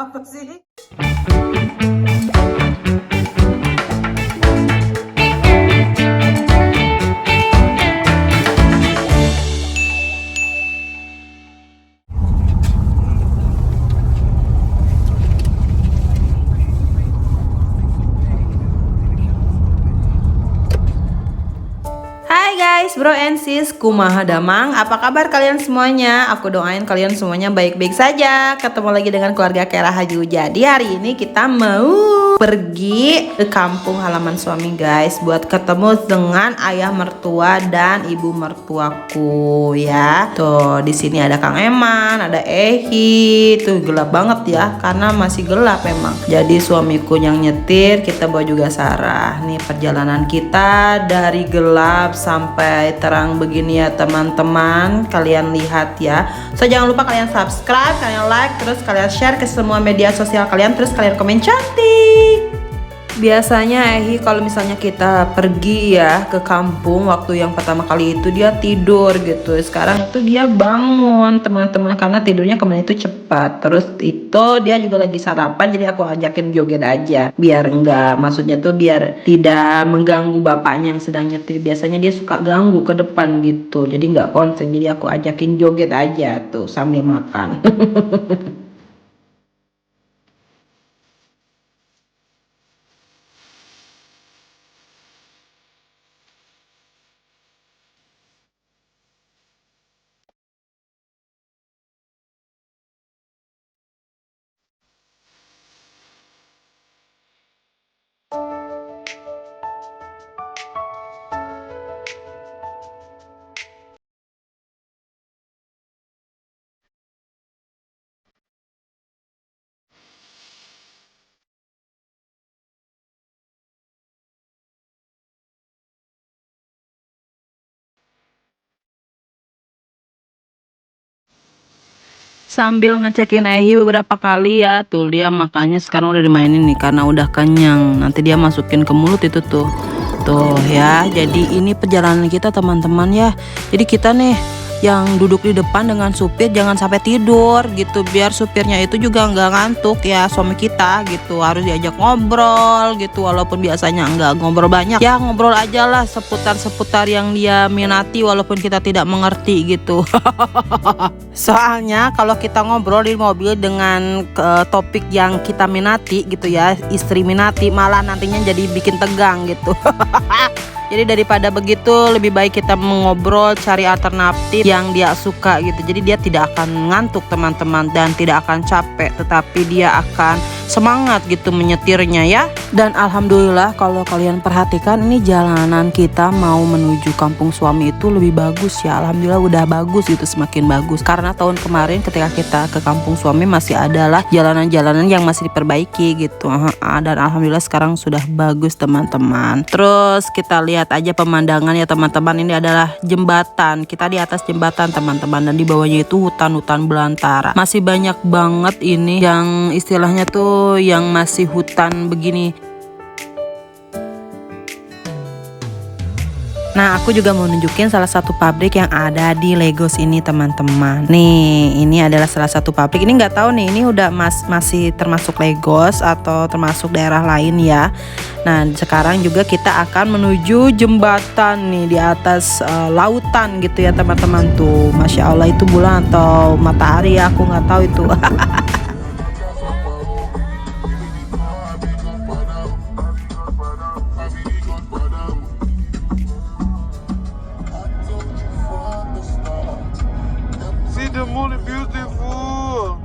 Apa sih? Hai guys, bro and sis, kumaha damang, apa kabar kalian semuanya? Aku doain kalian semuanya baik-baik saja. Ketemu lagi dengan keluarga Kera Haju. Jadi hari ini kita mau pergi ke kampung halaman suami guys, buat ketemu dengan ayah mertua dan ibu mertuaku ya. Tuh di sini ada Kang Eman, ada Ehi. Tuh gelap banget ya, karena masih gelap emang. Jadi suamiku yang nyetir, kita bawa juga Sarah. Nih perjalanan kita dari gelap sampai terang begini ya teman-teman. Kalian lihat ya. So jangan lupa kalian subscribe, kalian like, terus kalian share ke semua media sosial kalian, terus kalian komen cantik. Biasanya kalau misalnya kita pergi ya ke kampung, waktu yang pertama kali itu dia tidur gitu. Sekarang itu dia bangun teman-teman, karena tidurnya kemarin itu cepat. Terus itu dia juga lagi sarapan, jadi aku ajakin joget aja biar enggak, maksudnya tuh biar tidak mengganggu bapaknya yang sedang nyetir. Biasanya dia suka ganggu ke depan gitu, jadi nggak konsen. Jadi aku ajakin joget aja tuh sambil makan. Sambil ngecekin Ehi beberapa kali ya, tuh dia makanya sekarang udah dimainin nih karena udah kenyang. Nanti dia masukin ke mulut itu tuh. Tuh ya, jadi ini perjalanan kita teman-teman ya. Jadi kita nih yang duduk di depan dengan supir jangan sampai tidur gitu, biar supirnya itu juga nggak ngantuk ya. Suami kita gitu harus diajak ngobrol gitu, walaupun biasanya nggak ngobrol banyak ya, ngobrol aja lah seputar-seputar yang dia minati walaupun kita tidak mengerti gitu. Soalnya kalau kita ngobrol di mobil dengan topik yang kita minati gitu ya, istri minati, malah nantinya jadi bikin tegang gitu. Jadi daripada begitu lebih baik kita mengobrol, cari alternatif yang dia suka gitu. Jadi dia tidak akan ngantuk teman-teman, dan tidak akan capek, tetapi dia akan semangat gitu menyetirnya ya. Dan alhamdulillah kalau kalian perhatikan, ini jalanan kita mau menuju kampung suami itu lebih bagus ya. Alhamdulillah udah bagus gitu, semakin bagus. Karena tahun kemarin ketika kita ke kampung suami masih adalah jalanan-jalanan yang masih diperbaiki gitu. Dan alhamdulillah sekarang sudah bagus teman-teman. Terus kita lihat aja pemandangan ya teman-teman. Ini adalah jembatan. Kita di atas jembatan teman-teman, dan di bawahnya itu hutan-hutan belantara. Masih banyak banget ini yang istilahnya tuh yang masih hutan begini. Nah, aku juga mau nunjukin salah satu pabrik yang ada di Lagos ini teman-teman. Nih, ini adalah salah satu pabrik. Ini nggak tahu nih, ini udah masih termasuk Lagos atau termasuk daerah lain ya. Nah, sekarang juga kita akan menuju jembatan nih di atas lautan gitu ya teman-teman. Tuh, Masya Allah, itu bulan atau matahari ya, aku nggak tahu itu. See the moon is beautiful.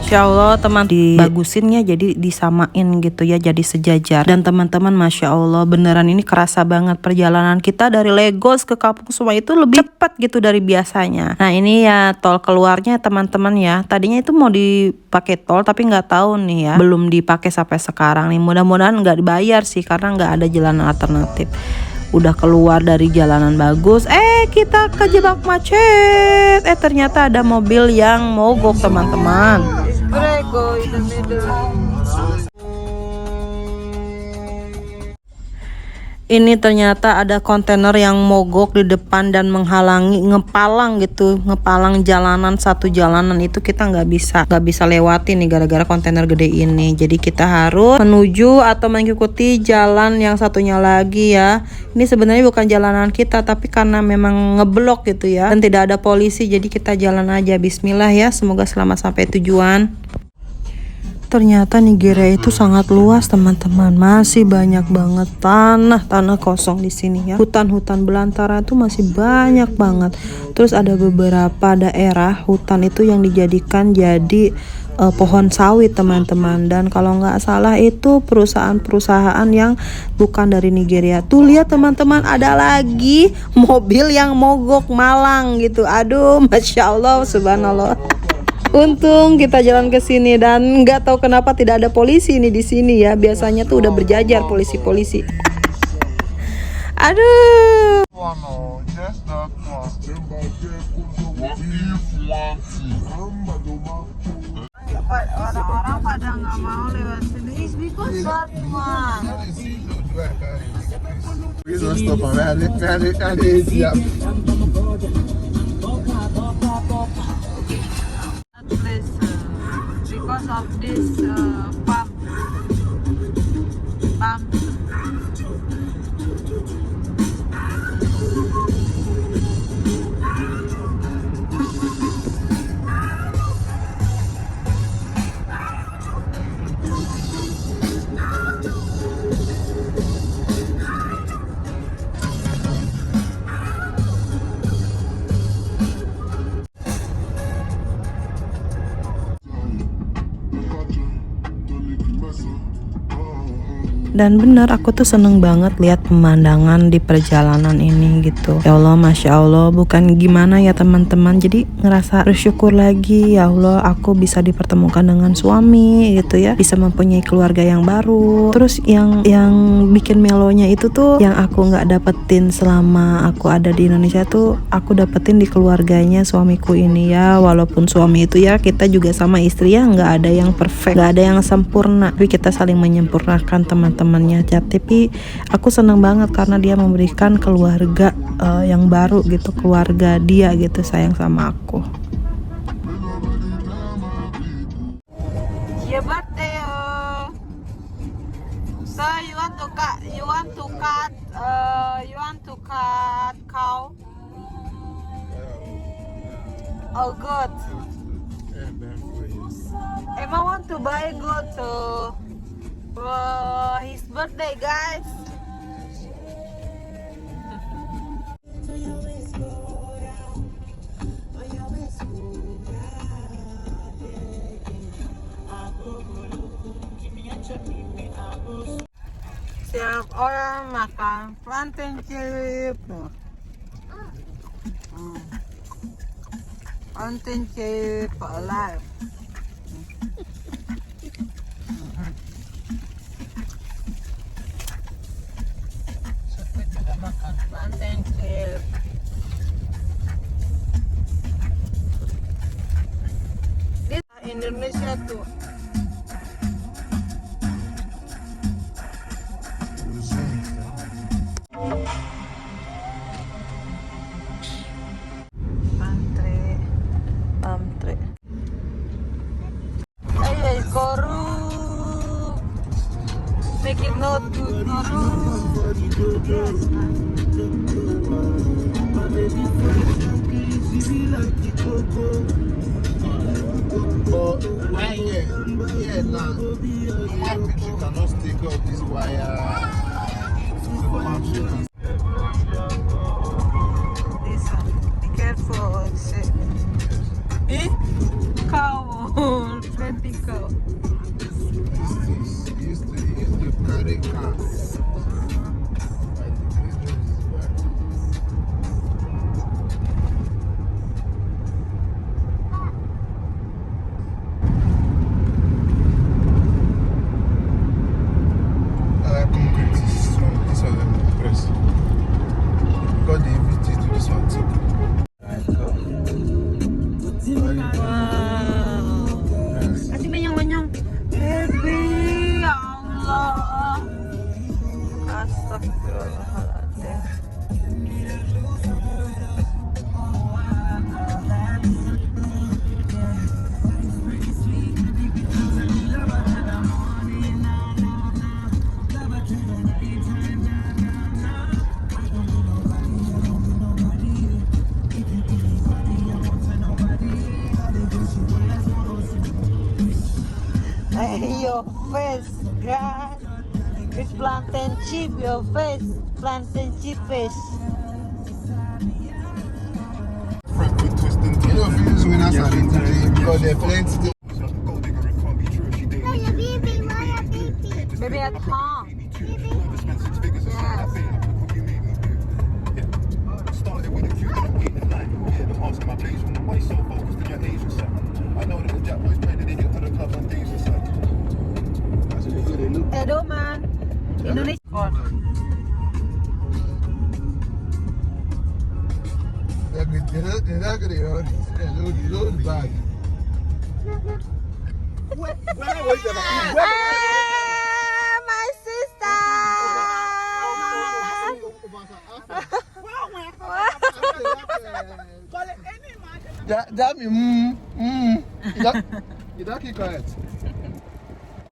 Insya Allah teman dibagusin ya, jadi disamain gitu ya, jadi sejajar. Dan teman-teman Masya Allah beneran ini kerasa banget perjalanan kita dari Lagos ke kampung suami itu lebih cepat gitu dari biasanya. Nah ini ya tol keluarnya teman-teman ya. Tadinya itu mau dipakai tol tapi nggak tahu nih ya, belum dipakai sampai sekarang nih. Mudah-mudahan nggak dibayar sih karena nggak ada jalan alternatif. Udah keluar dari jalanan bagus, kita kejebak macet. Ternyata ada mobil yang mogok teman-teman. Go in the middle. Ini ternyata ada kontainer yang mogok di depan dan menghalangi, ngepalang gitu, ngepalang jalanan, satu jalanan itu kita nggak bisa lewati nih gara-gara kontainer gede ini. Jadi kita harus menuju atau mengikuti jalan yang satunya lagi ya. Ini sebenarnya bukan jalanan kita, tapi karena memang ngeblok gitu ya dan tidak ada polisi, jadi kita jalan aja. Bismillah ya, semoga selamat sampai tujuan. Ternyata Nigeria itu sangat luas teman-teman, masih banyak banget tanah kosong di sini ya. Hutan-hutan belantara itu masih banyak banget. Terus ada beberapa daerah hutan itu yang dijadikan jadi pohon sawit teman-teman. Dan kalau nggak salah itu perusahaan-perusahaan yang bukan dari Nigeria. Tuh lihat teman-teman, ada lagi mobil yang mogok Malang gitu. Aduh, masya Allah, subhanallah. Untung kita jalan ke sini dan nggak tahu kenapa tidak ada polisi ini di sini ya. Biasanya tuh udah berjajar polisi-polisi. Aduh. No, just that one. Orang-orang pada nggak mau lewat sini. It's because that one. Please don't stop and Because of this pump. Dan benar, aku tuh seneng banget lihat pemandangan di perjalanan ini gitu. Ya Allah, masya Allah, bukan gimana ya teman-teman. Jadi ngerasa bersyukur lagi, ya Allah, aku bisa dipertemukan dengan suami gitu ya, bisa mempunyai keluarga yang baru. Terus yang bikin melonya itu tuh yang aku nggak dapetin selama aku ada di Indonesia tuh, aku dapetin di keluarganya suamiku ini ya. Walaupun suami itu ya, kita juga sama istri ya, nggak ada yang perfect, nggak ada yang sempurna, tapi kita saling menyempurnakan teman-temannya. Tapi aku senang banget karena dia memberikan keluarga yang baru gitu, keluarga dia gitu, sayang sama aku. Your birthday. So you want to cut cow? Oh, good. Emma want to buy goat too. His birthday, guys. Setiap orang makan plantain chip. Plantain chip alive. Plantain chip. This Indonesia too. Palm tree. Hey, koru. Make it not good, koru. But yeah, now my picture cannot stick up this wire. This one. Be careful. Eh? Cow. Plenty cow. Used to carry cars. Concrete. This one, the press. Your face, God. It's plantain chip, your face. Plantain chip face. Frankfurt twist and you know, if you use winners and today because they're plenty. Baby at home. Started with a cute little eating line. Yeah, the hearts in my place from the way so focused in your Asian side. I know that the Jack boys playing and they get to the club on days aside. That's a good they look. Edo man. Indonesia. They're not going to load bag. My sister. That me, you don't keep quiet.